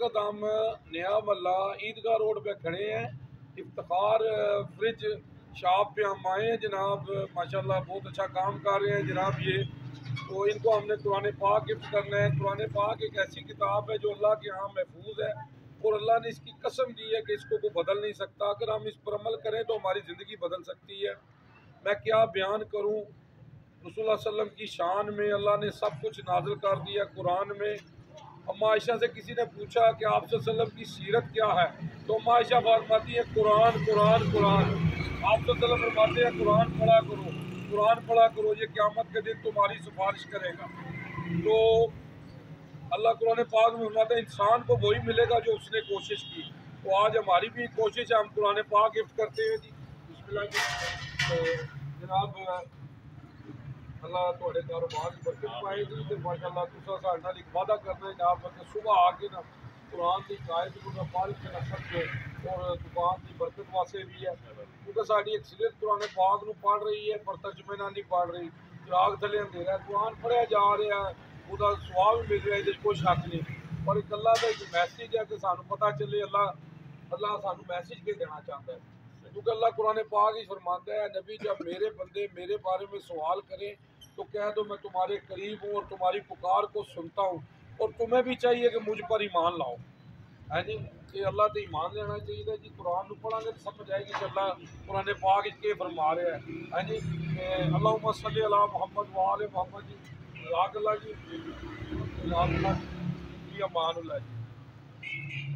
وقت ہم نیا محلہ عیدگاہ روڈ پہ کھڑے ہیں، افتخار فریج شاپ پہ ہم آئے ہیں جناب، ماشاءاللہ بہت اچھا کام کر رہے ہیں جناب یہ، تو ان کو ہم نے قرآن پاک گفٹ کرنا ہے۔ قرآن پاک ایک ایسی کتاب ہے جو اللہ کے ہاں محفوظ ہے، اور اللہ نے اس کی قسم دی ہے کہ اس کو کوئی بدل نہیں سکتا، اگر ہم اس پر عمل کریں تو ہماری زندگی بدل سکتی ہے۔ میں کیا بیان کروں، رسول اللہ صلی اللہ علیہ وسلم کی شان میں اللہ نے سب کچھ نازل کر دیا قرآن میں۔ اما عائشہ سے کسی نے پوچھا کہ آپ صلی اللہ علیہ وسلم کی سیرت کیا ہے، تو اما عائشہ فرماتی ہے قرآن قرآن قرآن۔ آپ صلی اللہ علیہ وسلم فرماتے ہیں قرآن پڑھا کرو، قرآن پڑھا کرو، یہ قیامت کے دن تمہاری سفارش کرے گا۔ تو اللہ قرآن پاک میں فرماتا ہے انسان کو وہی ملے گا جو اس نے کوشش کی، تو آج ہماری بھی کوشش ہے، ہم قرآن پاک گفٹ کرتے ہیں جی، بسم اللہ جی۔ تو جناب اللہ تھوڑے کاروبار کی برکت پائے گی، تو ماشاء اللہ دوسرا سال نال ایک وعدہ کرنا ہے جناب کہ صبح آ کے نا قرآن کی قائد کو نہ فارغ کے نہ سکتے، اور دکان کی برکت واسطے بھی ہے، کیونکہ ساری اکثریت قرآن پاک نو پڑھ رہی ہے پر ترجمے نہ نہیں پڑھ رہی، چراغ تھلے اندھیرا ہے، قرآن پڑھیا جا رہا ہے، وہ سواب بھی مل رہا ہے، اس کوئی شک نہیں، پر ایک اللہ کا ایک میسیج ہے کہ سانو پتہ چلے اللہ سانو میسیج کے دینا چاہتا ہے، کیونکہ اللہ قرآن پاک ہی فرماتا ہے نبی جب میرے بندے میرے بارے میں سوال کریں تو کہہ دو میں تمہارے قریب ہوں اور تمہاری پکار کو سنتا ہوں، اور تمہیں بھی چاہیے کہ مجھ پر ایمان لاؤ، ہے جی، کہ اللہ تے ایمان لینا چاہیے جی، قرآن کو پڑھیں گے تو سمجھ آئے گی کہ اللہ قرآن پاک اس کے فرما رہے ہیں، ہے جی، اللہم صلی علی محمد وآل محمد جی، جزاک اللہ جی، جزاک اللہ جی، امان اللہ جی۔